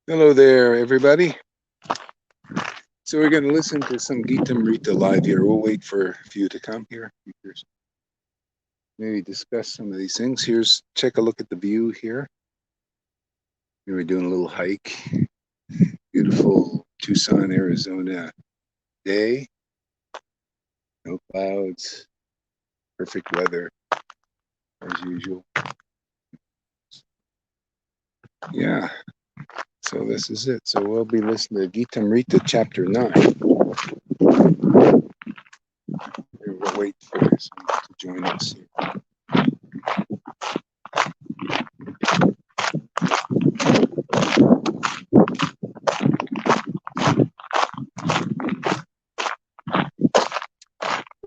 Hello there, everybody. So we're going to listen to some Gitamrita live here. We'll wait for a few to come here. Maybe discuss some of these things. Check a look at the view here. We're doing a little hike. Beautiful Tucson, Arizona day. No clouds. Perfect weather, as usual. Yeah. So this is it. So we'll be listening to Gitamrita Chapter 9. We'll wait for someone to join us here.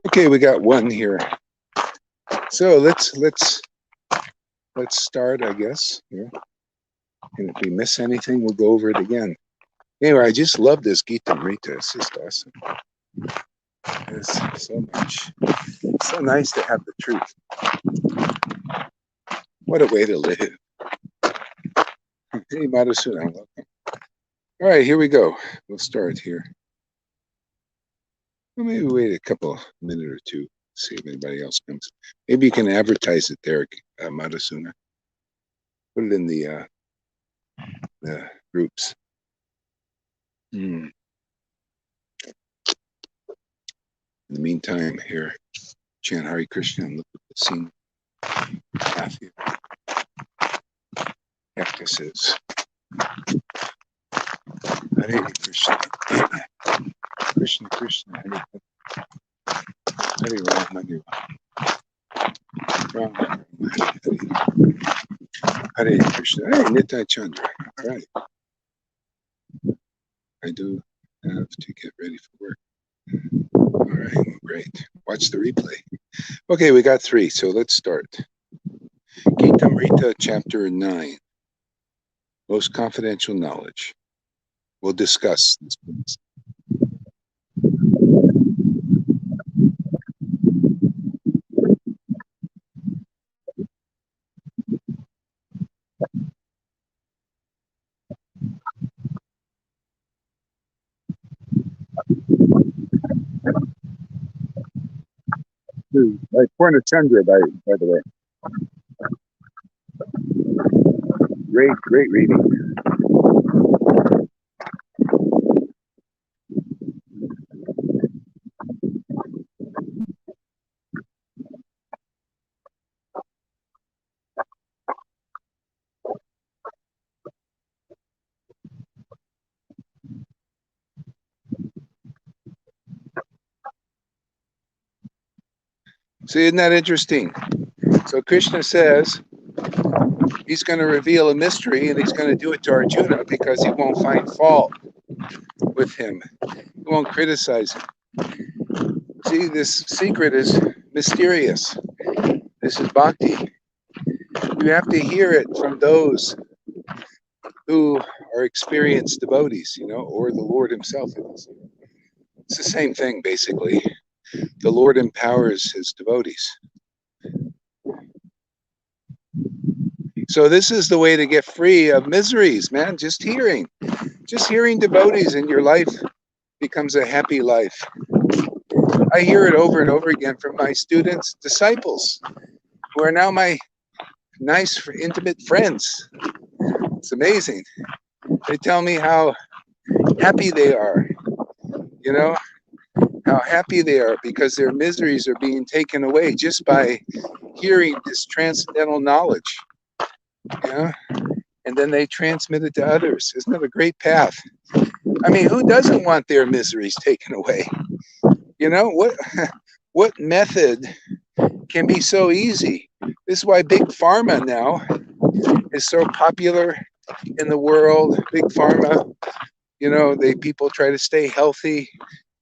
Okay, we got one here. So let's start, I guess. Here. And if we miss anything, we'll go over it again. Anyway, I just love this Gitamrita. It's just awesome. It's so much. It's so nice to have the truth. What a way to live. Hey, Madhusudhan, welcome. All right, here we go. We'll start here. Well, maybe wait a minute or two, see if anybody else comes. Maybe you can advertise it there, Madhusudhan. Put it in the groups. In the meantime, here, chant Hare Krishna and look at the scene. Matthew. Cactuses. Hare Krishna. Krishna Krishna. Hare Rama. Hare Rama. Hare Krishna. Hey, Nitai Chandra. All right. I do have to get ready for work. All right, great. Watch the replay. Okay, we got 3, so let's start. Gitamrita Chapter 9. Most confidential knowledge. We'll discuss this. Like Purna Chandra, by the way. Great reading. See, isn't that interesting? So Krishna says he's going to reveal a mystery, and he's going to do it to Arjuna because he won't find fault with him. He won't criticize him. See, this secret is mysterious. This is bhakti. You have to hear it from those who are experienced devotees, or the Lord himself. It's the same thing, basically. The Lord empowers his devotees. So this is the way to get free of miseries, man. Just hearing devotees in your life becomes a happy life. I hear it over and over again from my students, disciples, who are now my nice, intimate friends. It's amazing. They tell me how happy they are, how happy they are because their miseries are being taken away just by hearing this transcendental knowledge. And then they transmit it to others. Isn't that a great path? I mean, who doesn't want their miseries taken away? What method can be so easy? This is why Big Pharma now is so popular in the world. Big Pharma, people try to stay healthy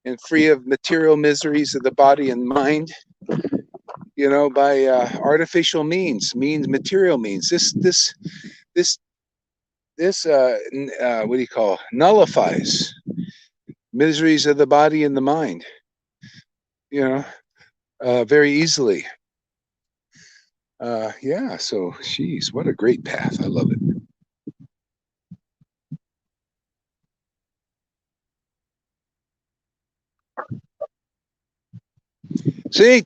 and free of material miseries of the body and mind, by artificial means, material means. This what do you call, nullifies miseries of the body and the mind, very easily. Yeah, so geez, what a great path. I love it. See,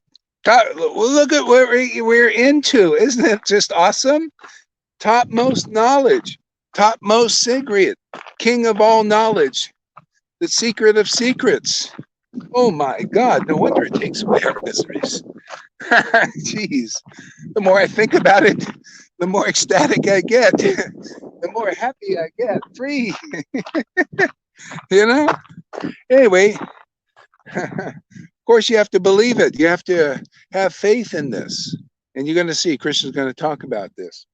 look at what we're into. Isn't it just awesome? Topmost knowledge, topmost secret, king of all knowledge, the secret of secrets. Oh my God, no wonder it takes away our miseries. Jeez, the more I think about it, the more ecstatic I get, the more happy I get, free, you know? Anyway, of course, you have to believe it. You have to have faith in this. And you're going to see, Krishna's going to talk about this.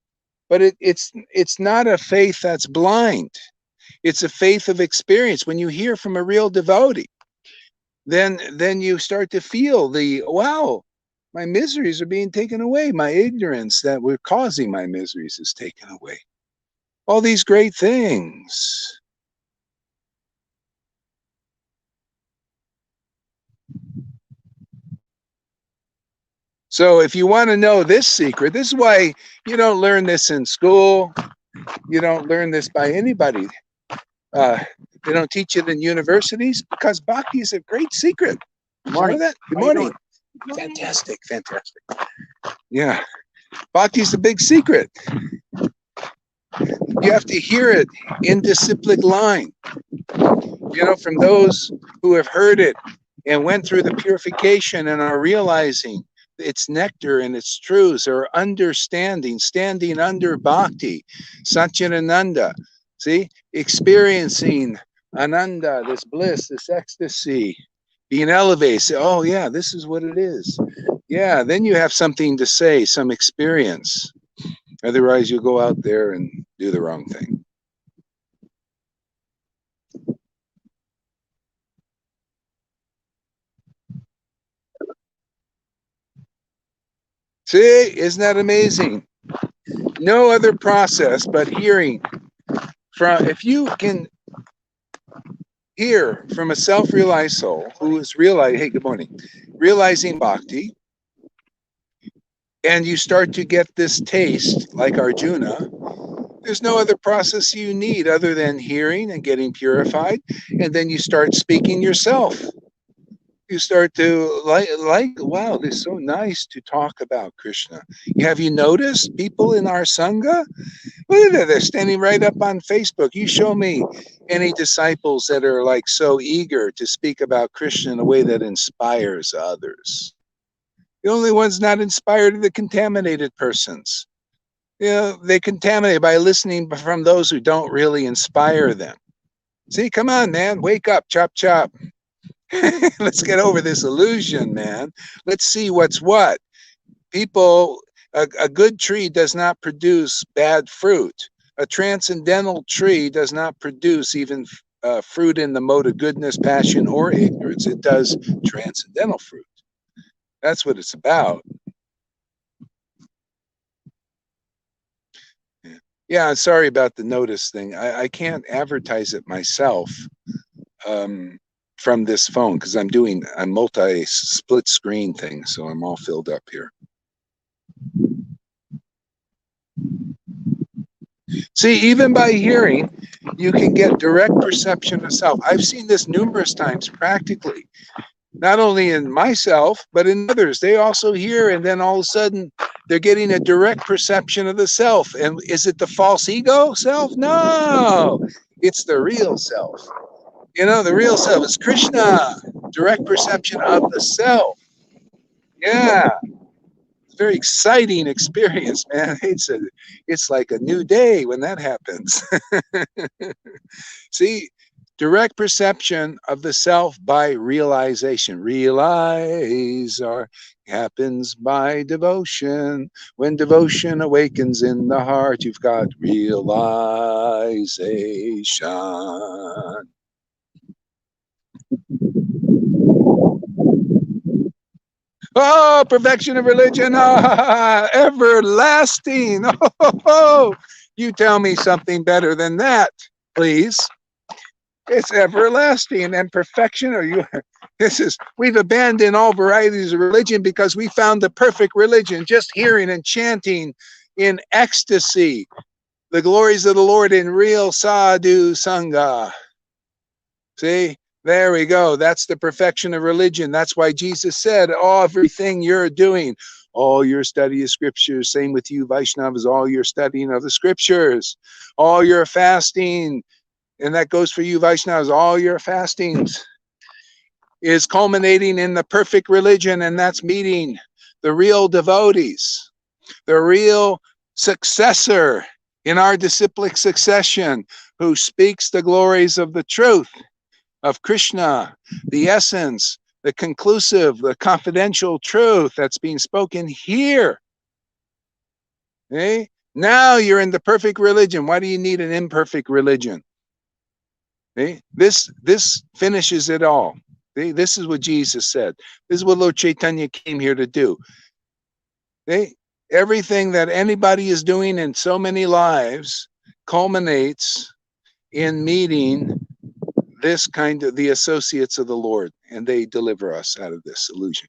But it's not a faith that's blind. It's a faith of experience. When you hear from a real devotee, then you start to feel the wow, my miseries are being taken away. My ignorance that were causing my miseries is taken away. All these great things. So if you want to know this secret, this is why you don't learn this in school. You don't learn this by anybody. Uh, they don't teach it in universities because bhakti is a great secret. Good morning. That? Good morning. Fantastic, fantastic. Yeah, bhakti is a big secret. You have to hear it in disciplic line. You know, from those who have heard it and went through the purification and are realizing its nectar and its truths, or understanding, standing under bhakti, Satchidananda, see, experiencing ananda, this bliss, this ecstasy, being elevated. Say, oh yeah, this is what it is. Yeah, then you have something to say, some experience. Otherwise, you'll go out there and do the wrong thing. See, isn't that amazing? No other process but hearing from, if you can hear from a self-realized soul who is realizing, hey, good morning, realizing bhakti, and you start to get this taste like Arjuna, there's no other process you need other than hearing and getting purified, and then you start speaking yourself. You start to like, wow, it's so nice to talk about Krishna. Have you noticed people in our Sangha? Look at that, they're standing right up on Facebook. You show me any disciples that are like so eager to speak about Krishna in a way that inspires others. The only ones not inspired are the contaminated persons. You know, they contaminate by listening from those who don't really inspire them. See, come on, man, wake up, chop, chop. Let's get over this illusion, man. Let's see what's what. People, a good tree does not produce bad fruit. A transcendental tree does not produce even fruit in the mode of goodness, passion, or ignorance. It does transcendental fruit. That's what it's about. Yeah, sorry about the notice thing. I can't advertise it myself from this phone because I'm doing a multi-split screen thing, so I'm all filled up here. See, even by hearing, you can get direct perception of self. I've seen this numerous times practically, not only in myself, but in others. They also hear, and then all of a sudden, they're getting a direct perception of the self. And is it the false ego self? No, it's the real self. You know, the real self is Krishna, direct perception of the self. Yeah. Very exciting experience, man. It's like a new day when that happens. See, direct perception of the self by realization. Realize or happens by devotion. When devotion awakens in the heart, you've got realization. Oh, perfection of religion, everlasting. Oh, you tell me something better than that, please. It's everlasting and perfection. Or you, we've abandoned all varieties of religion because we found the perfect religion, just hearing and chanting in ecstasy the glories of the Lord in real sadhu sangha. See, there we go. That's the perfection of religion. That's why Jesus said, oh, everything you're doing, all your study of scriptures, same with you, Vaishnavas, all your studying of the scriptures, all your fasting, and that goes for you, Vaishnavas, all your fastings is culminating in the perfect religion, and that's meeting the real devotees, the real successor in our disciplic succession, who speaks the glories of the truth of Krishna, the essence, the conclusive, the confidential truth that's being spoken here. Okay? Now you're in the perfect religion. Why do you need an imperfect religion? Okay? This finishes it all. Okay? This is what Jesus said. This is what Lord Chaitanya came here to do. Okay? Everything that anybody is doing in so many lives culminates in meeting this kind of the associates of the Lord, and they deliver us out of this illusion.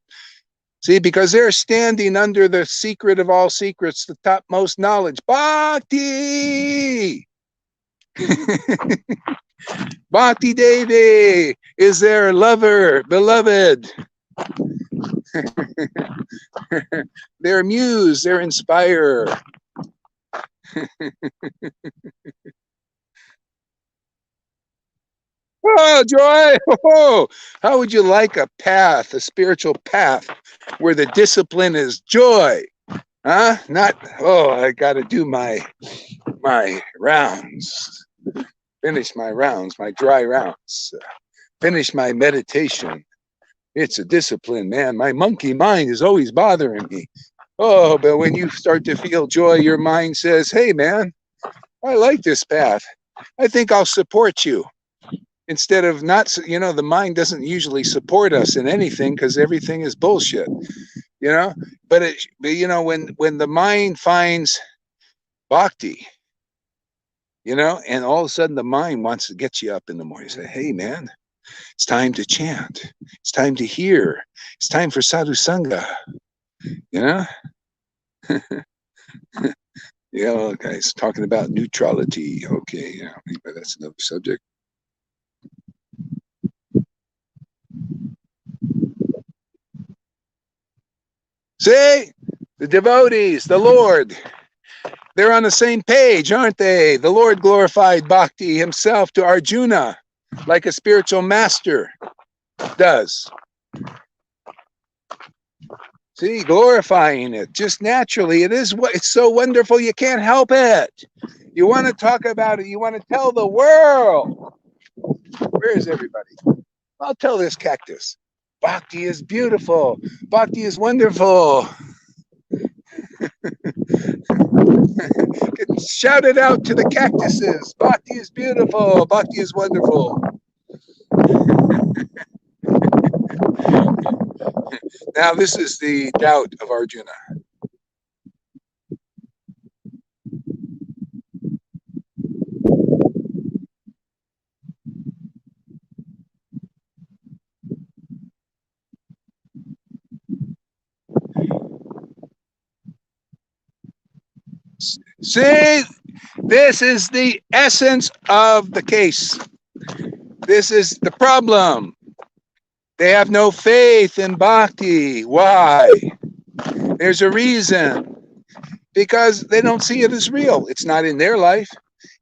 See, because they're standing under the secret of all secrets, the topmost knowledge, Bhakti. Bhakti Devi is their lover, beloved. Their muse, their inspirer. Oh, joy! Oh, how would you like a path, a spiritual path, where the discipline is joy? Huh? Not, oh, I got to do my rounds. Finish my rounds, my dry rounds. Finish my meditation. It's a discipline, man. My monkey mind is always bothering me. Oh, but when you start to feel joy, your mind says, hey, man, I like this path. I think I'll support you. Instead of not, the mind doesn't usually support us in anything because everything is bullshit, but when the mind finds bhakti, and all of a sudden the mind wants to get you up in the morning, say, hey man, it's time to chant, it's time to hear, it's time for sadhu sangha, guys, talking about neutrality. Okay, yeah, but that's another subject. See, the devotees, the Lord, they're on the same page, aren't they? The Lord glorified bhakti himself to Arjuna like a spiritual master does. See, glorifying it just naturally. It's so wonderful, you can't help it. You want to talk about it. You want to tell the world. Where is everybody? I'll tell this cactus. Bhakti is beautiful. Bhakti is wonderful. Shout it out to the cactuses. Bhakti is beautiful. Bhakti is wonderful. Now, this is the doubt of Arjuna. See, this is the essence of the case. This is the problem. They have no faith in bhakti. Why? There's a reason. Because they don't see it as real. It's not in their life.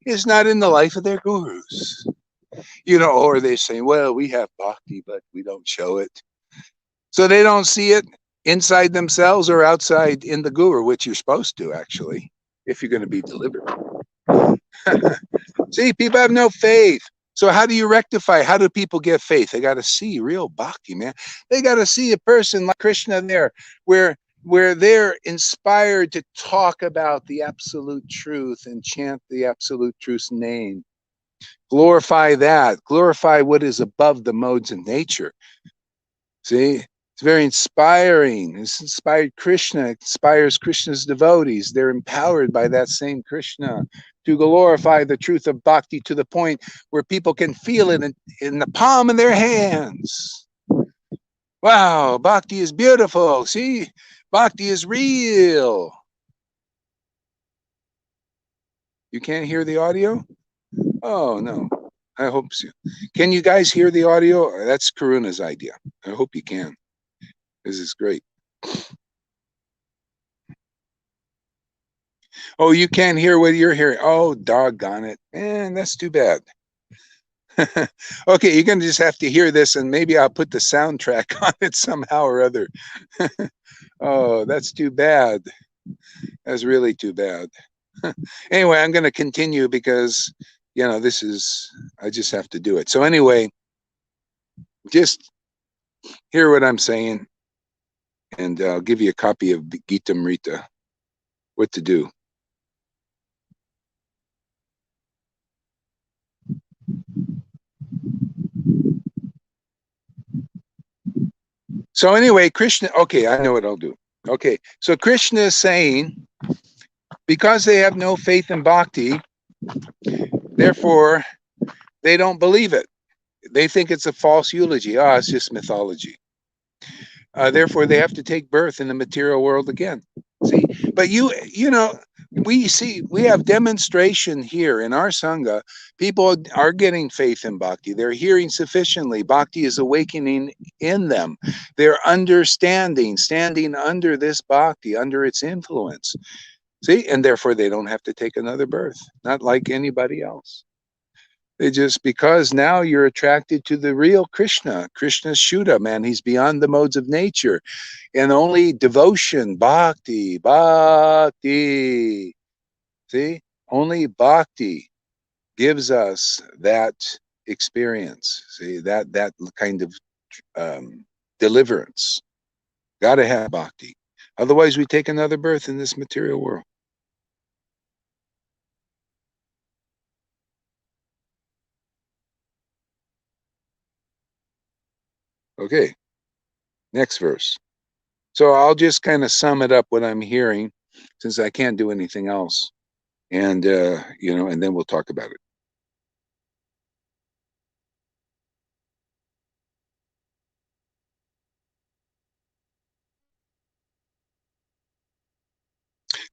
It's not in the life of their gurus. Or they say, well, we have bhakti, but we don't show it. So they don't see it inside themselves or outside in the guru, which you're supposed to, actually, if you're going to be delivered. See, people have no faith. So how do you rectify? How do people get faith? They got to see real bhakti, man. They got to see a person like Krishna there, where they're inspired to talk about the absolute truth and chant the absolute truth's name. Glorify that. Glorify what is above the modes of nature. See, it's very inspiring. It's inspired Krishna. It inspires Krishna's devotees. They're empowered by that same Krishna to glorify the truth of bhakti to the point where people can feel it in the palm of their hands. Wow, bhakti is beautiful. See, bhakti is real. You can't hear the audio? Oh, no. I hope so. Can you guys hear the audio? That's Karuna's idea. I hope you can. This is great. Oh, you can't hear what you're hearing. Oh, doggone it. Man, that's too bad. Okay, you're going to just have to hear this, and maybe I'll put the soundtrack on it somehow or other. Oh, that's too bad. That's really too bad. Anyway, I'm going to continue because, this is, I just have to do it. So anyway, just hear what I'm saying, and I'll give you a copy of Gitamrita, what to do. So anyway, Krishna, okay, I know what I'll do. Okay, so Krishna is saying, because they have no faith in bhakti, therefore they don't believe it. They think it's a false eulogy. It's just mythology. Therefore, they have to take birth in the material world again. See, but we have demonstration here in our sangha. People are getting faith in bhakti. They're hearing sufficiently. Bhakti is awakening in them. They're understanding, standing under this bhakti, under its influence. See, and therefore they don't have to take another birth, not like anybody else. They just, because now you're attracted to the real Krishna. Krishna's Shuddha, man. He's beyond the modes of nature. And only devotion, bhakti. See, only bhakti gives us that experience. See, that kind of deliverance. Got to have bhakti. Otherwise, we take another birth in this material world. Okay, next verse. So I'll just kind of sum it up what I'm hearing, since I can't do anything else. And, and then we'll talk about it.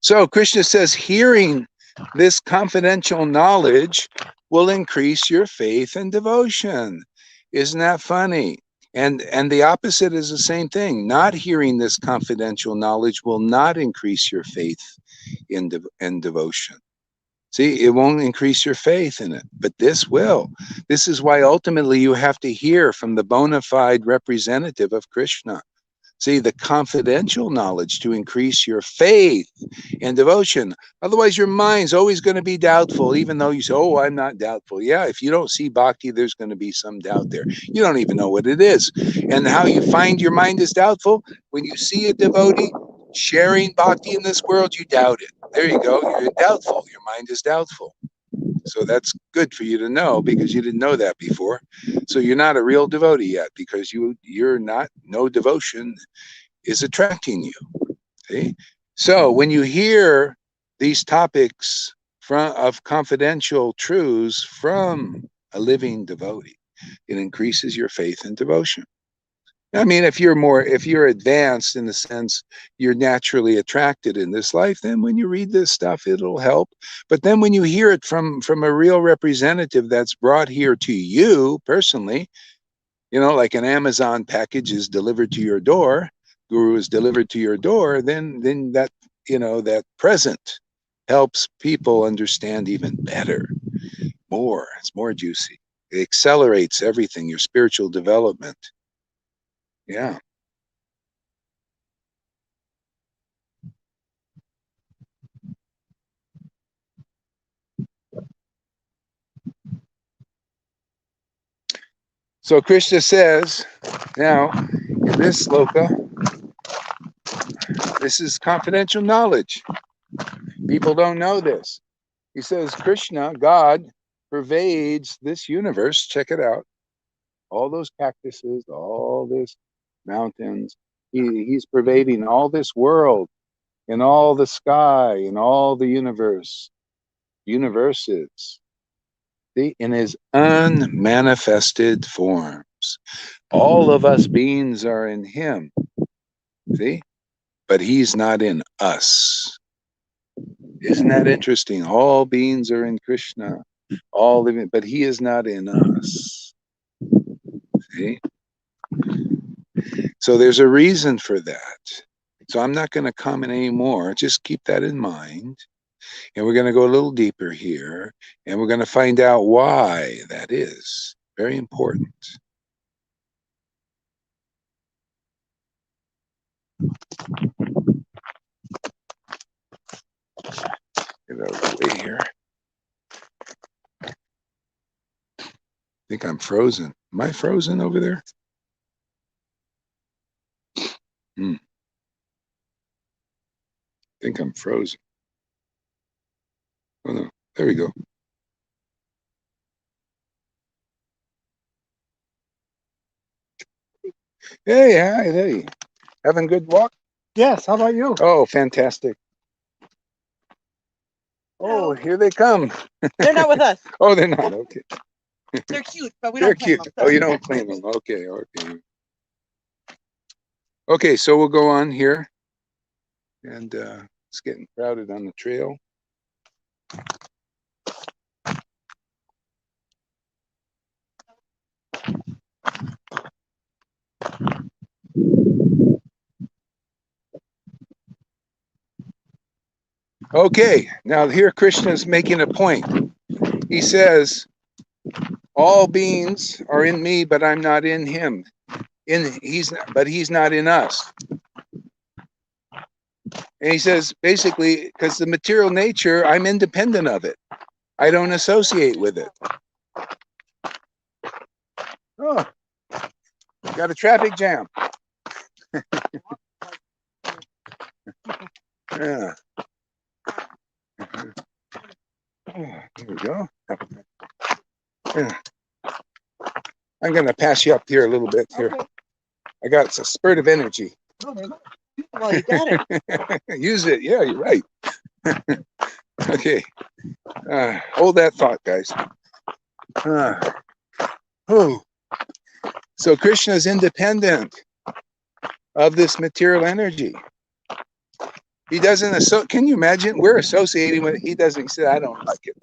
So Krishna says, hearing this confidential knowledge will increase your faith and devotion. Isn't that funny? And the opposite is the same thing. Not hearing this confidential knowledge will not increase your faith in devotion. See, it won't increase your faith in it, but this will. This is why ultimately you have to hear from the bona fide representative of Krishna. See, the confidential knowledge to increase your faith and devotion. Otherwise, your mind's always going to be doubtful, even though you say, oh, I'm not doubtful. Yeah, if you don't see bhakti, there's going to be some doubt there. You don't even know what it is. And how you find your mind is doubtful? When you see a devotee sharing bhakti in this world, you doubt it. There you go. You're doubtful. Your mind is doubtful. So that's good for you to know, because you didn't know that before. So you're not a real devotee yet, because you're not, no devotion is attracting you. See? So when you hear these topics of confidential truths from a living devotee, it increases your faith and devotion. I mean, if you're advanced in the sense you're naturally attracted in this life, then when you read this stuff, it'll help. But then when you hear it from a real representative that's brought here to you personally, like an Amazon package is delivered to your door, guru is delivered to your door, then that, that present helps people understand even better, more. It's more juicy. It accelerates everything, your spiritual development. Yeah. So Krishna says, now, in this sloka, this is confidential knowledge. People don't know this. He says, Krishna, God, pervades this universe. Check it out. All those cactuses, all this mountains. He's pervading all this world, and all the sky, and all the universe. universes. See, in his unmanifested forms. All of us beings are in him. See? But he's not in us. Isn't that interesting? All beings are in Krishna. All living, but he is not in us. See? So there's a reason for that. So I'm not going to comment anymore. Just keep that in mind. And we're going to go a little deeper here. And we're going to find out why that is. Very important. Get out of the way here. I think I'm frozen. Am I frozen over there? I think I'm frozen. Oh no, there we go. Hey, hi, hey. Having a good walk? Yes, how about you? Oh, fantastic. Oh, here they come. They're not with us. Oh, they're not. Okay. They're cute, but we They're don't claim cute. them. Oh, you don't claim them. Okay, okay. Okay, so we'll go on here. And it's getting crowded on the trail. Okay, now here Krishna is making a point. He says, all beings are in me, but I'm not in him. But he's not in us. And he says, basically, because the material nature, I'm independent of it. I don't associate with it. Oh, got a traffic jam. Yeah. Here we go. Yeah. I'm going to pass you up here a little bit here. Okay. I got a spurt of energy. Well, you got it. Use it. Yeah, you're right. Okay. Hold that thought, guys. So Krishna is independent of this material energy. He doesn't. Can you imagine? We're associating with it. He doesn't. He said, I don't like it.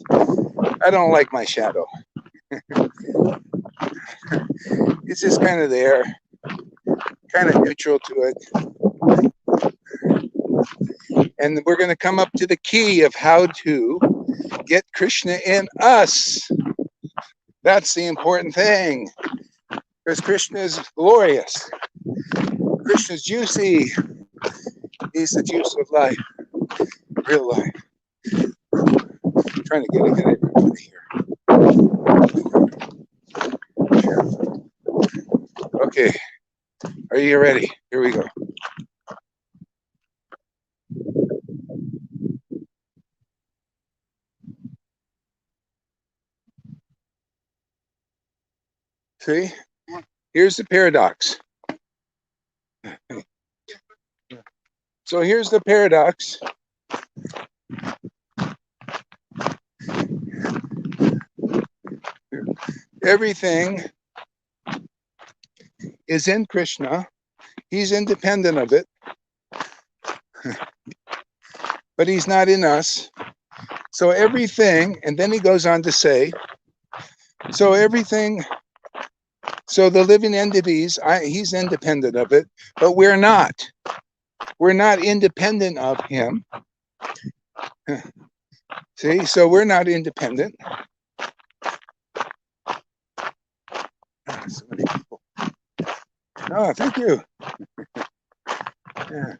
I don't like my shadow. It's just kind of there, kind of neutral to it. And we're going to come up to the key of how to get Krishna in us. That's the important thing. Because Krishna is glorious. Krishna's juicy. He's the juice of life. Real life. I'm trying to get everybody here. Okay. Are you ready? Here we go. See? Here's the paradox. So here's the paradox. Everything is in Krishna. He's independent of it. But he's not in us. So everything, and then he goes on to say, so everything, so the living entities, he's independent of it, but we're not. We're not independent of him. See, so we're not independent. So many people. Oh, thank you. Yeah.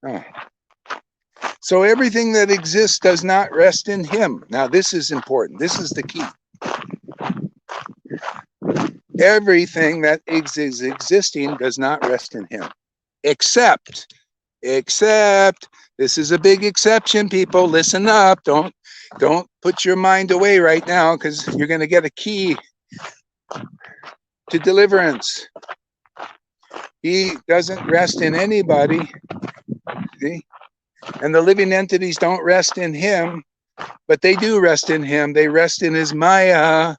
Oh. So everything that exists does not rest in him. Now, this is important. This is the key. Everything that is existing does not rest in him. Except, this is a big exception, people. Listen up. Don't put your mind away right now, because you're going to get a key to deliverance. He doesn't rest in anybody. See? And the living entities don't rest in him, but they do rest in him. They rest in his Maya.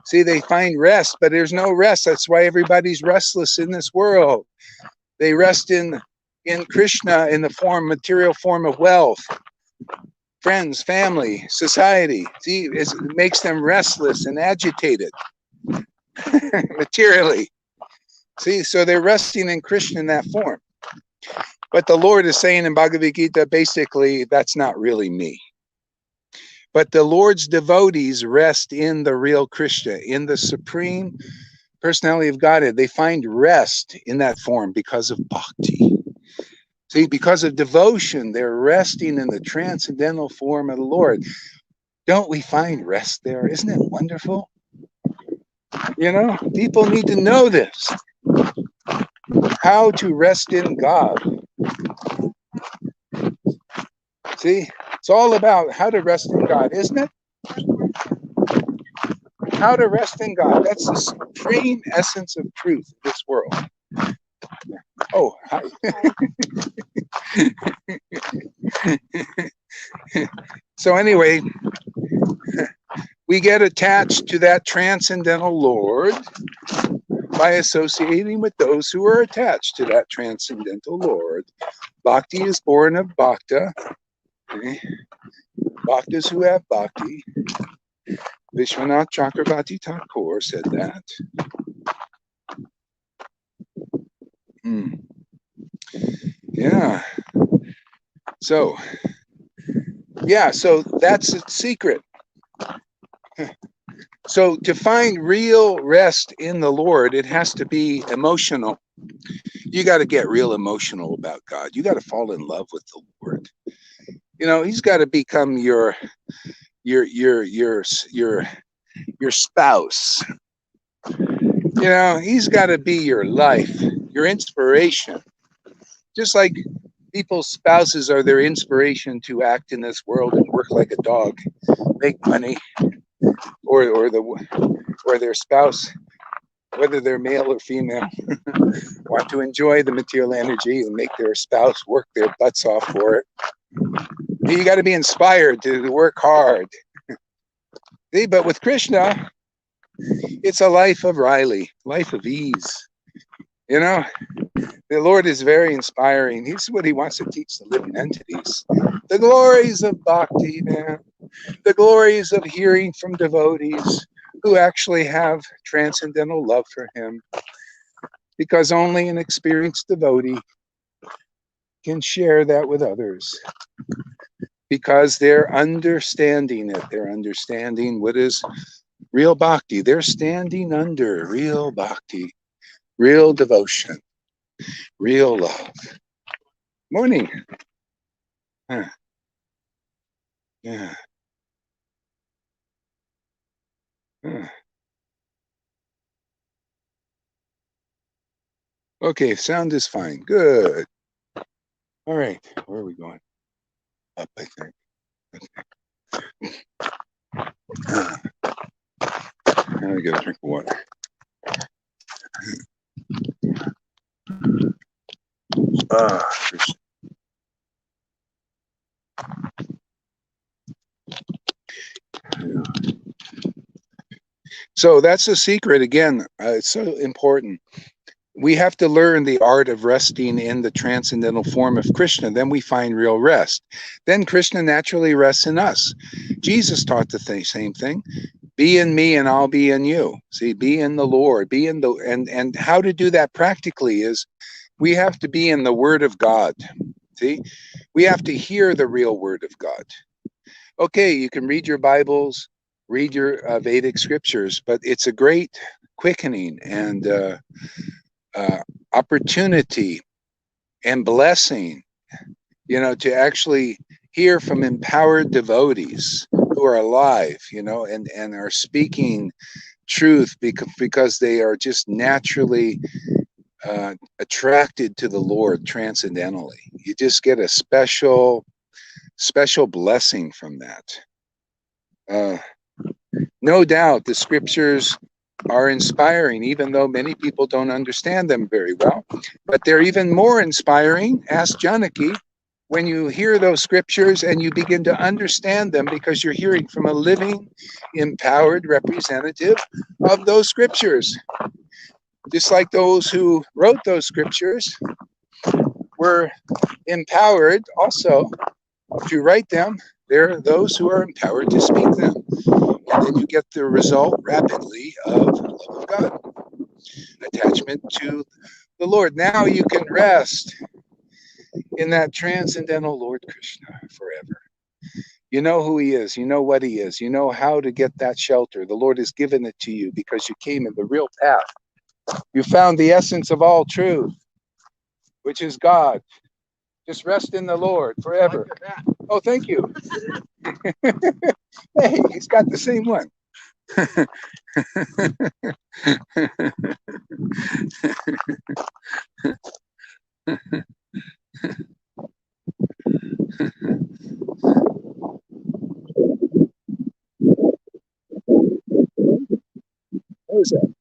See, they find rest, but there's no rest. That's why everybody's restless in this world. They rest in Krishna in the material form of wealth, friends, family, society. See, it makes them restless and agitated materially. See, so they're resting in Krishna in that form. But the Lord is saying in Bhagavad Gita, basically, that's not really me. But the Lord's devotees rest in the real Krishna, in the supreme personality of Godhead. They find rest in that form because of bhakti. See, because of devotion, they're resting in the transcendental form of the Lord. Don't we find rest there? Isn't it wonderful? You know, people need to know this. How to rest in God. See, it's all about how to rest in God, isn't it? How to rest in God. That's the supreme essence of truth in this world. Oh, hi. So anyway, we get attached to that transcendental Lord by associating with those who are attached to that transcendental Lord. Bhakti is born of bhakta. Okay? Bhaktas who have bhakti. Vishwanath Chakravarti Thakur said that. Yeah. So, yeah, so that's the secret. So to find real rest in the Lord, it has to be emotional. You got to get real emotional about God. You got to fall in love with the Lord. You know, he's got to become your spouse. You know, he's got to be your life, your inspiration. Just like people's spouses are their inspiration to act in this world and work like a dog, make money, or their spouse, whether they're male or female, want to enjoy the material energy and make their spouse work their butts off for it. You got to be inspired to work hard. See, but with Krishna, it's a life of Riley, life of ease. You know, the Lord is very inspiring. This is what he wants to teach the living entities. The glories of bhakti, man. The glories of hearing from devotees who actually have transcendental love for him. Because only an experienced devotee can share that with others. Because they're understanding it. They're understanding what is real bhakti. They're standing under real bhakti, real devotion, real love. Morning. Huh. Yeah. Huh. Okay, sound is fine. Good. All right, where are we going? Up, I think. Okay. Now I get a drink of water. So that's the secret. Again, it's so important. We have to learn the art of resting in the transcendental form of Krishna. Then we find real rest. Then Krishna naturally rests in us. Jesus taught the same thing. Be in me and I'll be in you. See, be in the Lord, be in the, and how to do that practically is we have to be in the Word of God. See, we have to hear the real Word of God. Okay, you can read your Bibles, read your Vedic scriptures, but it's a great quickening and opportunity and blessing, you know, to actually hear from empowered devotees who are alive, you know, and are speaking truth because they are just naturally attracted to the Lord transcendentally. You just get a special blessing from that. No doubt the scriptures are inspiring, even though many people don't understand them very well. But they're even more inspiring. Ask Janaki. when you hear those scriptures and you begin to understand them because you're hearing from a living, empowered representative of those scriptures. Just like those who wrote those scriptures were empowered also to write them. There are those who are empowered to speak them. And then you get the result rapidly of love of God, attachment to the Lord. Now you can rest in that transcendental Lord Krishna forever. You know who he is. You know what he is. You know how to get that shelter. The Lord has given it to you because you came in the real path. You found the essence of all truth, which is God. Just rest in the Lord forever. Oh, thank you. Hey, he's got the same one. What is that?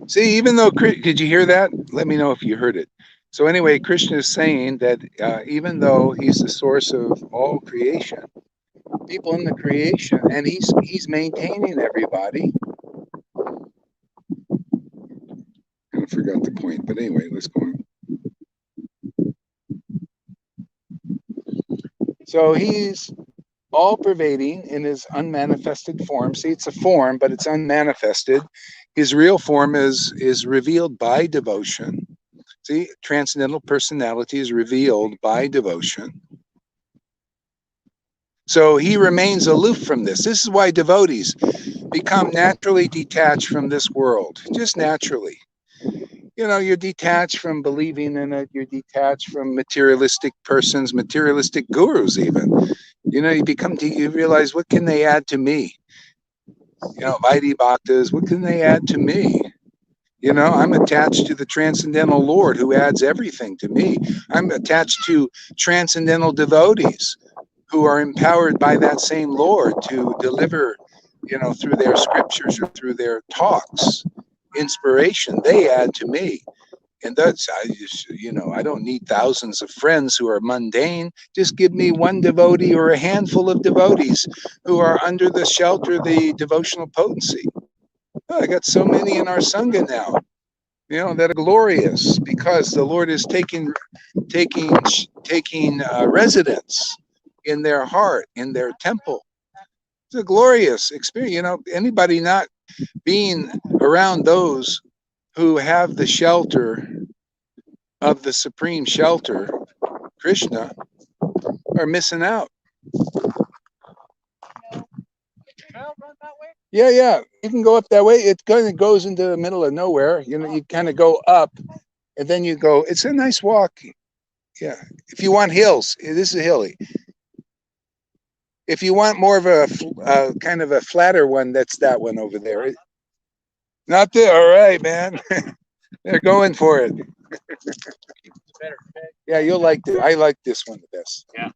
See, even though, did you hear that? Let me know if you heard it. So anyway, Krishna is saying that even though he's the source of all creation, people in the creation, and he's maintaining everybody. I forgot the point, but anyway, let's go on. So he's all pervading in his unmanifested form. See, it's a form, but it's unmanifested. His real form is revealed by devotion. See, transcendental personality is revealed by devotion. So he remains aloof from this. This is why devotees become naturally detached from this world, just naturally. You know, you're detached from believing in it. You're detached from materialistic persons, materialistic gurus, even. You know, you realize, what can they add to me? You know, Vaidhi Bhaktas, what can they add to me? You know, I'm attached to the transcendental Lord who adds everything to me. I'm attached to transcendental devotees who are empowered by that same Lord to deliver, you know, through their scriptures or through their talks, inspiration. They add to me. And that's, I don't need thousands of friends who are mundane. Just give me one devotee or a handful of devotees who are under the shelter of the devotional potency. Oh, I got so many in our Sangha now, you know, that are glorious because the Lord is taking residence in their heart, in their temple. It's a glorious experience. You know, anybody not being around those who have the shelter of the supreme shelter, Krishna, are missing out. Yeah. You can go up that way. It kind of goes into the middle of nowhere. You know, you kind of go up and then you go. It's a nice walk. Yeah. If you want hills, this is hilly. If you want more of a kind of a flatter one, that's that one over there. Not there. All right, man. They're going for it. Yeah, you'll like it. I like this one the best. Yeah.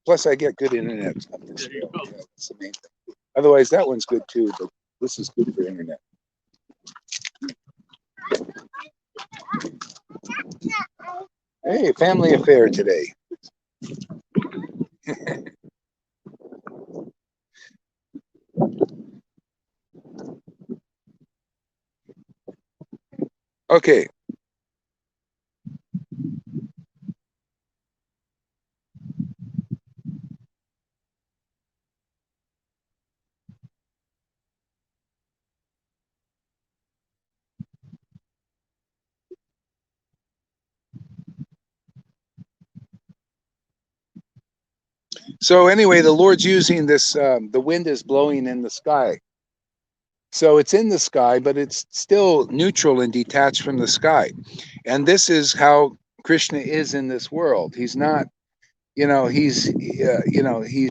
Plus, I get good internet. Yeah, that's the main thing. Otherwise, that one's good too, but this is good for internet. Hey, family affair today. Okay. So anyway, the Lord's using this. The wind is blowing in the sky. So it's in the sky, but it's still neutral and detached from the sky. And this is how Krishna is in this world. He's not, he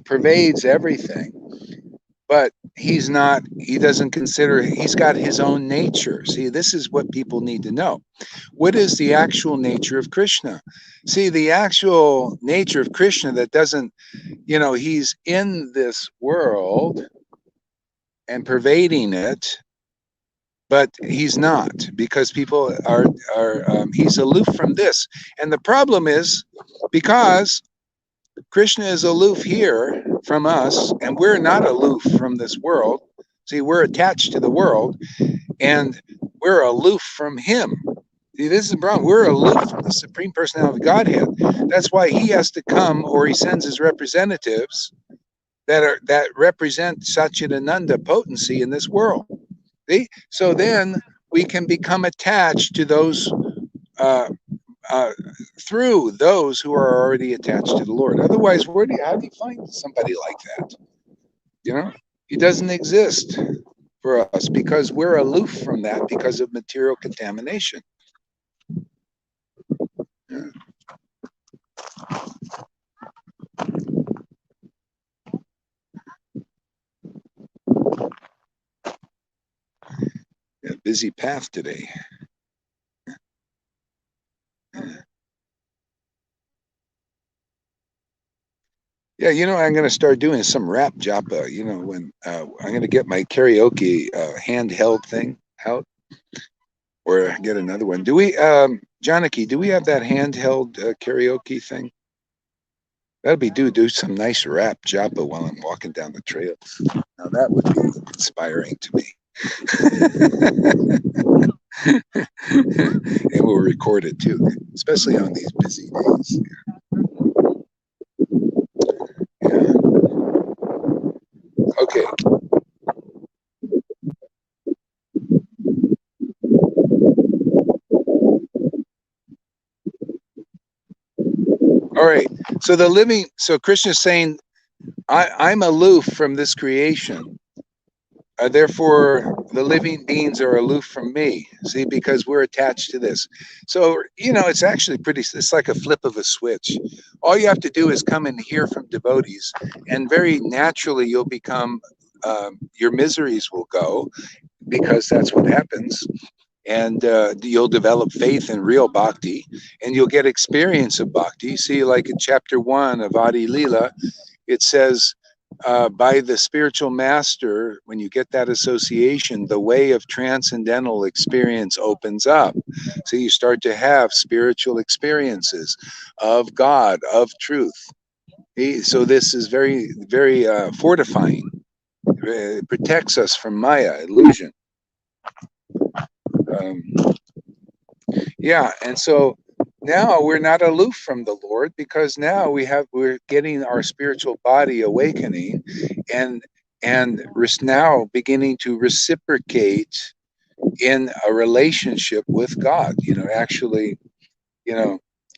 pervades everything, but he doesn't consider, he's got his own nature. See, this is what people need to know. What is the actual nature of Krishna? See, the actual nature of Krishna that doesn't, he's in this world and pervading it, but he's not, because people he's aloof from this. And the problem is because Krishna is aloof here from us, and we're not aloof from this world. See, we're attached to the world, and we're aloof from him. See, this is the problem. We're aloof from the Supreme Personality of Godhead. That's why he has to come, or he sends his representatives that represent Satchidananda potency in this world. See? So then we can become attached to those uh, through those who are already attached to the Lord. Otherwise, how do you find somebody like that? He doesn't exist for us because we're aloof from that because of material contamination. Yeah. A busy path today. Yeah, I'm going to start doing some rap japa. When I'm going to get my karaoke handheld thing out, or get another one. Do we, Janaki? Do we have that handheld karaoke thing? That'd be do some nice rap japa while I'm walking down the trails. Now that would be inspiring to me. And we'll record it too, especially on these busy days. Yeah. Okay. All right. So Krishna is saying, I'm aloof from this creation. Therefore, the living beings are aloof from me. See, because we're attached to this. So, it's actually it's like a flip of a switch. All you have to do is come and hear from devotees, and very naturally you'll become, your miseries will go, because that's what happens. And you'll develop faith in real bhakti, and you'll get experience of bhakti. See, like in chapter 1 of Adi Lila, it says, by the spiritual master, when you get that association, the way of transcendental experience opens up. So you start to have spiritual experiences of God, of truth. So this is very, very fortifying. It protects us from Maya, illusion. Yeah, and so now we're not aloof from the Lord, because now we're getting our spiritual body awakening, and we're now beginning to reciprocate in a relationship with God. Actually,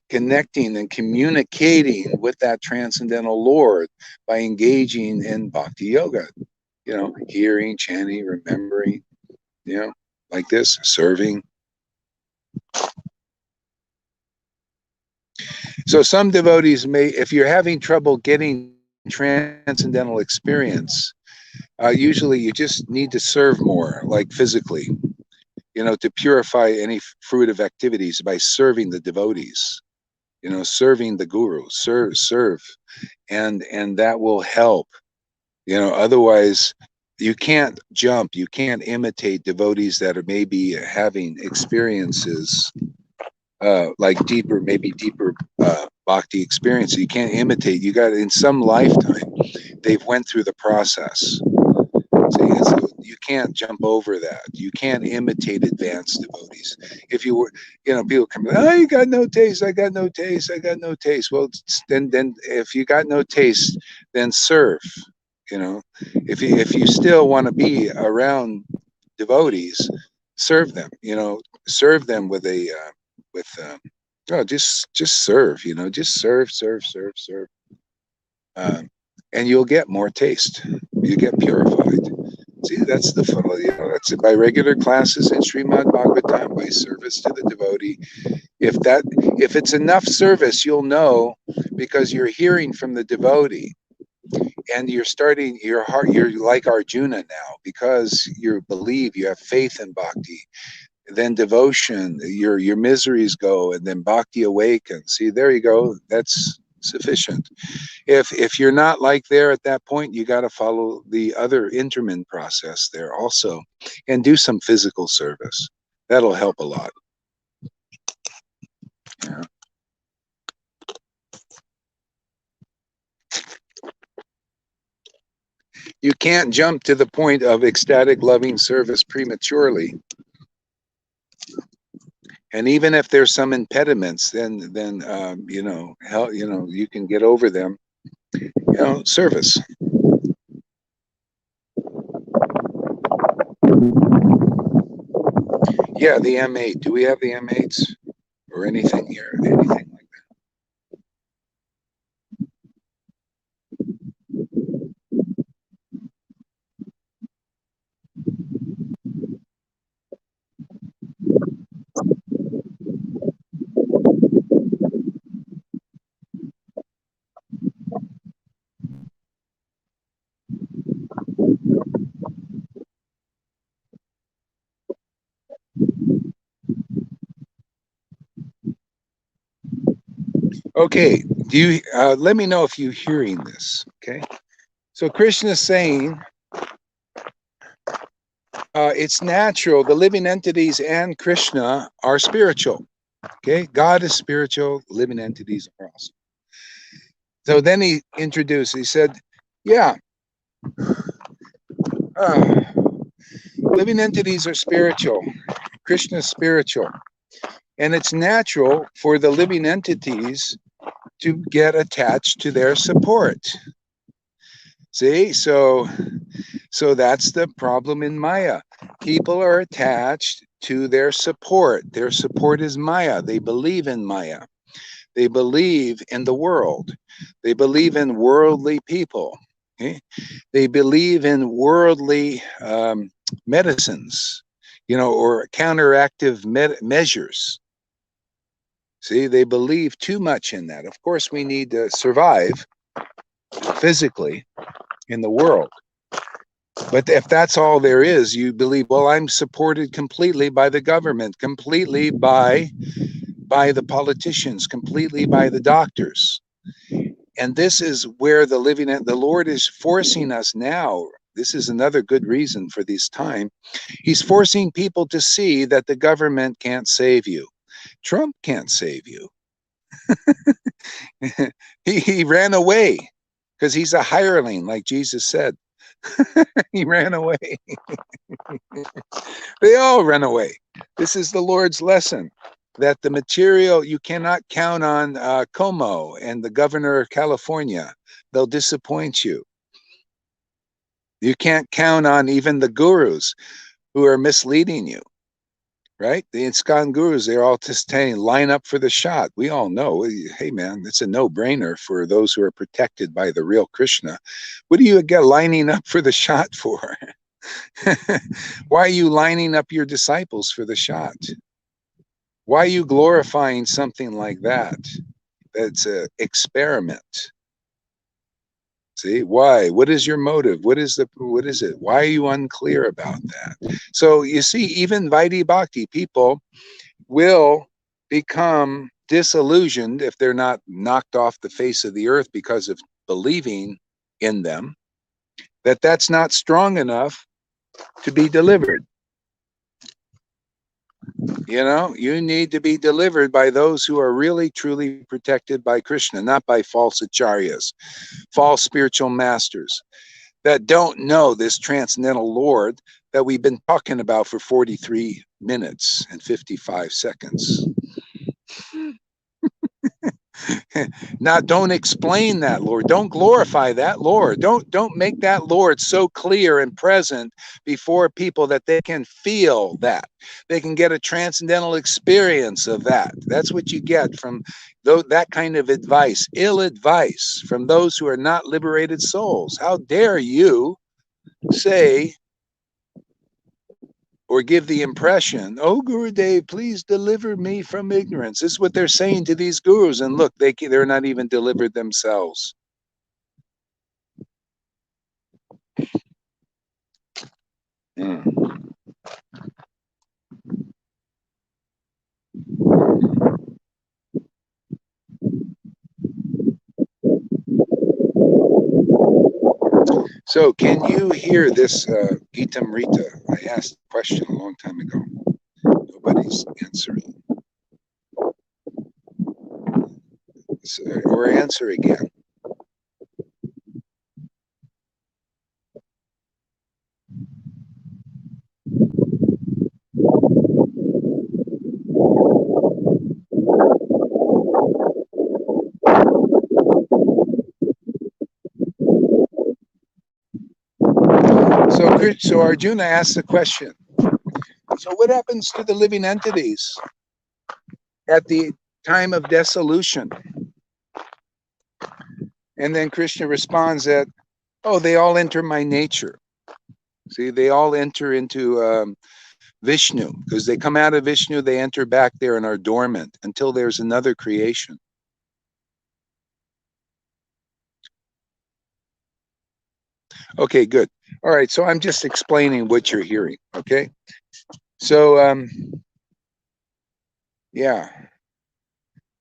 connecting and communicating with that transcendental Lord by engaging in bhakti yoga. Hearing, chanting, remembering. Like this, serving. So some devotees may, if you're having trouble getting transcendental experience, usually you just need to serve more, like physically, to purify any fruitive activities by serving the devotees, serving the guru, serve, and that will help. Otherwise you can't jump, you can't imitate devotees that are maybe having experiences like maybe deeper bhakti experience. You can't imitate. You got, in some lifetime, they've went through the process. See, so you can't jump over that. You can't imitate advanced devotees. If you were, people come, oh, you got no taste. I got no taste. I got no taste. Well, then if you got no taste, then serve. If you still want to be around devotees, serve them. Serve them with a just serve. Just serve, and you'll get more taste. You get purified. See, that's the funnel. That's it. By regular classes in Srimad Bhagavatam, by service to the devotee. If it's enough service, you'll know, because you're hearing from the devotee. and you're starting your heart, you're like Arjuna now, because you believe, you have faith in bhakti, then devotion, your miseries go, and then bhakti awakens. See, there you go, that's sufficient. If you're not like there at that point, you got to follow the other intermin process there also, and do some physical service. That'll help a lot. Yeah. You can't jump to the point of ecstatic loving service prematurely. And even if there's some impediments, then you know, hell, you know, you can get over them. You know, service. Yeah, the M8. Do we have the M8s or anything here? Anything like that? Okay. Do you let me know if you're hearing this? Okay. So Krishna is saying it's natural. The living entities and Krishna are spiritual. Okay, God is spiritual. Living entities are also. So then he introduced. He said, "Yeah, uh, living entities are spiritual. Krishna is spiritual, and it's natural for the living entities to get attached to their support. See, so that's the problem in Maya. People are attached to their support. Their support is Maya. They believe in Maya. They believe in the world. They believe in worldly people. Okay? They believe in worldly medicines, you know, or counteractive measures. See, they believe too much in that. Of course, we need to survive physically in the world. But if that's all there is, you believe, well, I'm supported completely by the government, completely by the politicians, completely by the doctors. And this is where the Lord is forcing us now. This is another good reason for this time. He's forcing people to see that the government can't save you. Trump can't save you. he ran away because he's a hireling, like Jesus said. He ran away. They all run away. This is the Lord's lesson, that the material, you cannot count on Como and the governor of California. They'll disappoint you. You can't count on even the gurus who are misleading you, right? The ISKCON gurus, they're all just saying, line up for the shot. We all know, hey man, it's a no-brainer for those who are protected by the real Krishna. What do you get lining up for the shot for? Why are you lining up your disciples for the shot? Why are you glorifying something like that? That's an experiment. See, why? What is your motive? What is it? Why are you unclear about that? So you see, even Vaidhi Bhakti people will become disillusioned if they're not knocked off the face of the earth because of believing in them, that's not strong enough to be delivered. You know, you need to be delivered by those who are really truly protected by Krishna, not by false acharyas, false spiritual masters that don't know this transcendental Lord that we've been talking about for 43 minutes and 55 seconds. Now, don't explain that Lord. Don't glorify that Lord. Don't make that Lord so clear and present before people that they can feel that. They can get a transcendental experience of that. That's what you get from that kind of advice, ill advice from those who are not liberated souls. How dare you say or give the impression, oh, Gurudev, please deliver me from ignorance. This is what they're saying to these gurus. And look, they're not even delivered themselves. So, can you hear this Gitamrita? I asked a question a long time ago. Nobody's answering. So, or answer again. So Arjuna asks the question. So what happens to the living entities at the time of dissolution? And then Krishna responds that, oh, they all enter my nature. See, they all enter into Vishnu, because they come out of Vishnu, they enter back there and are dormant until there's another creation. Okay, good. All right, so I'm just explaining what you're hearing, okay? So, yeah.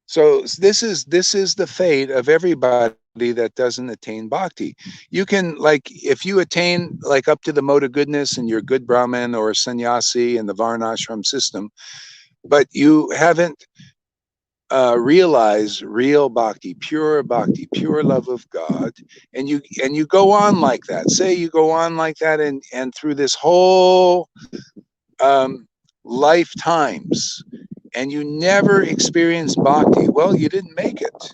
So this is the fate of everybody that doesn't attain bhakti. You can, like, if you attain like up to the mode of goodness and you're good Brahmin or a sannyasi in the varnashram system, but you haven't realized real bhakti, pure love of God, and you go on like that. Say you go on like that, and through this whole lifetimes, and you never experienced bhakti, well, you didn't make it.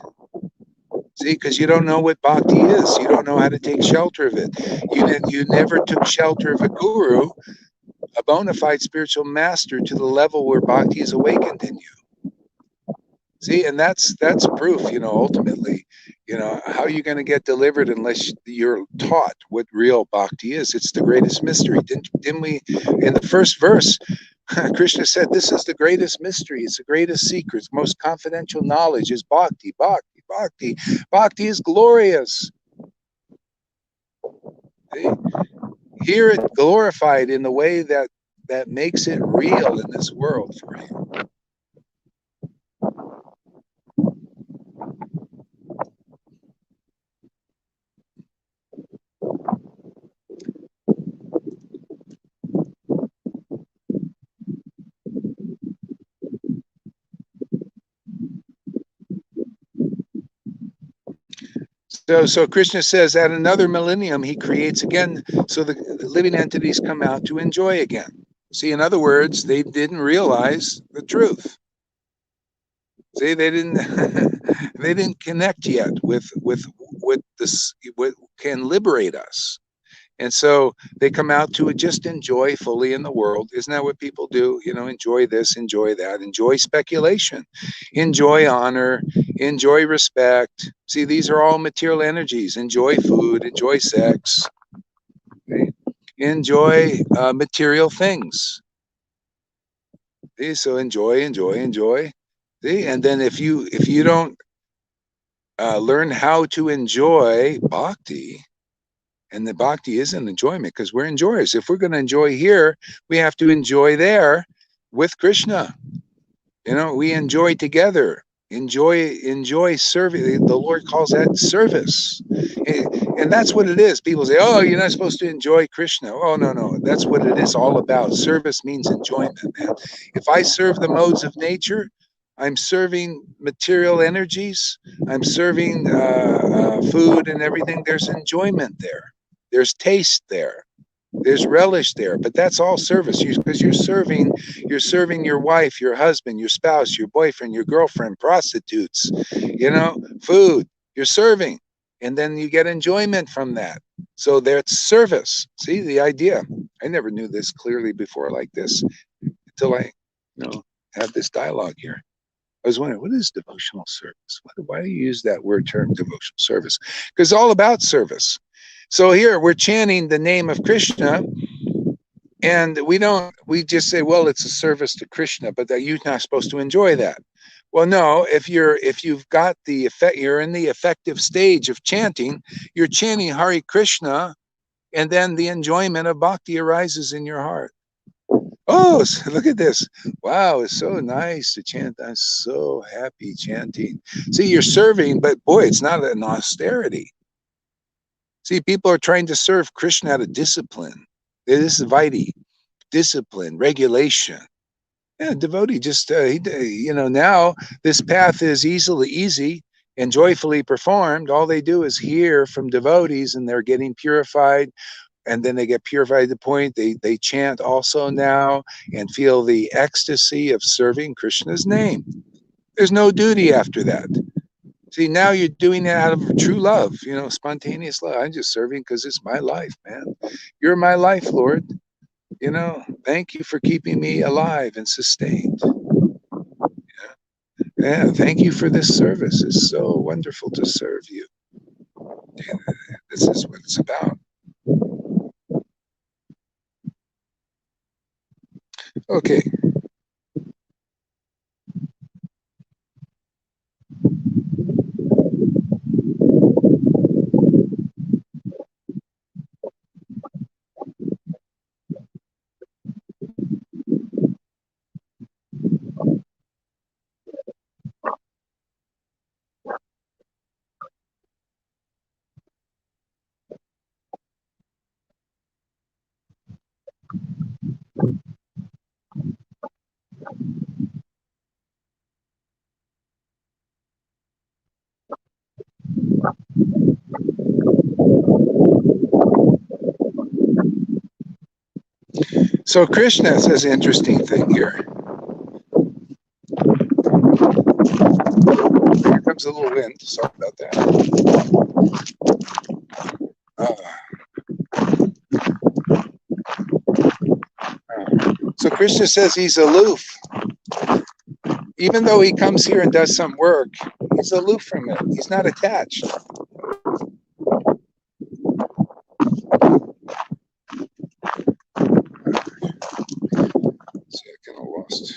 See, because you don't know what bhakti is. You don't know how to take shelter of it. You never took shelter of a guru, a bona fide spiritual master, to the level where bhakti is awakened in you. See, and that's proof, ultimately, how are you going to get delivered unless you're taught what real bhakti is? It's the greatest mystery. Didn't we, in the first verse, Krishna said, this is the greatest mystery. It's the greatest secret. Most confidential knowledge is bhakti, bhakti, bhakti. Bhakti is glorious. See? Hear it glorified in the way that makes it real in this world for you. So Krishna says at another millennium, he creates again, so the living entities come out to enjoy again. See, in other words, they didn't realize the truth. See, they didn't they didn't connect yet with what can liberate us. And so they come out to just enjoy fully in the world. Isn't that what people do? Enjoy this, enjoy that, enjoy speculation, enjoy honor, enjoy respect. See, these are all material energies. Enjoy food, enjoy sex, okay? Enjoy material things. See, so enjoy. See, and then if you don't learn how to enjoy bhakti, and the bhakti is an enjoyment, because we're enjoyers. If we're going to enjoy here, we have to enjoy there with Krishna. We enjoy together. Enjoy serving. The Lord calls that service. And that's what it is. People say, oh, you're not supposed to enjoy Krishna. Oh, no. That's what it is all about. Service means enjoyment, man. If I serve the modes of nature, I'm serving material energies. I'm serving food and everything. There's enjoyment there. There's taste there. There's relish there. But that's all service, because you're serving your wife, your husband, your spouse, your boyfriend, your girlfriend, prostitutes, food. You're serving. And then you get enjoyment from that. So that's service. See the idea? I never knew this clearly before like this until I, have this dialogue here. I was wondering, what is devotional service? Why do you use that term, devotional service? Because it's all about service. So here we're chanting the name of Krishna, and we just say, well, it's a service to Krishna, but that you're not supposed to enjoy that. Well, no, if you've got the effect, you're in the effective stage of chanting, you're chanting Hare Krishna, And then the enjoyment of bhakti arises in your heart. Oh, look at this. Wow, it's so nice to chant. I'm so happy chanting. See, you're serving, but boy, it's not an austerity. See, people are trying to serve Krishna out of discipline. This is Vaidhi, discipline, regulation. Yeah, devotee just, now this path is easy and joyfully performed. All they do is hear from devotees and they're getting purified. And then they get purified to the point they chant also now and feel the ecstasy of serving Krishna's name. There's no duty after that. See, now you're doing it out of true love, spontaneous love. I'm just serving because it's my life, man. You're my life, Lord. Thank you for keeping me alive and sustained. Yeah, thank you for this service. It's so wonderful to serve you. This is what it's about. Okay. So Krishna says an interesting thing here. Here comes a little wind. Sorry about that. So Krishna says he's aloof. Even though he comes here and does some work, he's aloof from it. He's not attached. See, I kind of lost.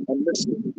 I'm listening.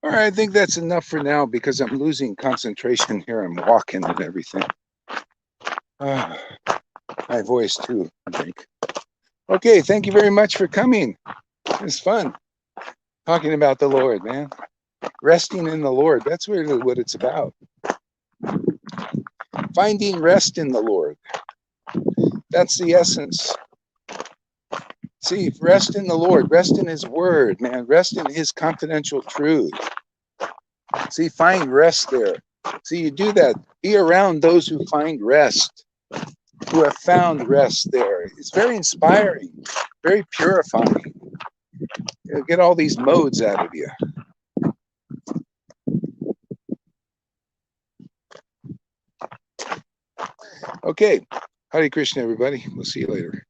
All right, I think that's enough for now because I'm losing concentration here. I'm walking and everything. My voice too, I think. Okay, thank you very much for coming. It's fun talking about the Lord, man. Resting in the Lord. That's really what it's about. Finding rest in the Lord. That's the essence. See, rest in the Lord. Rest in His Word, man. Rest in His confidential truth. See, find rest there. See, you do that. Be around those who find rest, who have found rest there. It's very inspiring, very purifying. It'll get all these modes out of you. Okay. Hare Krishna, everybody. We'll see you later.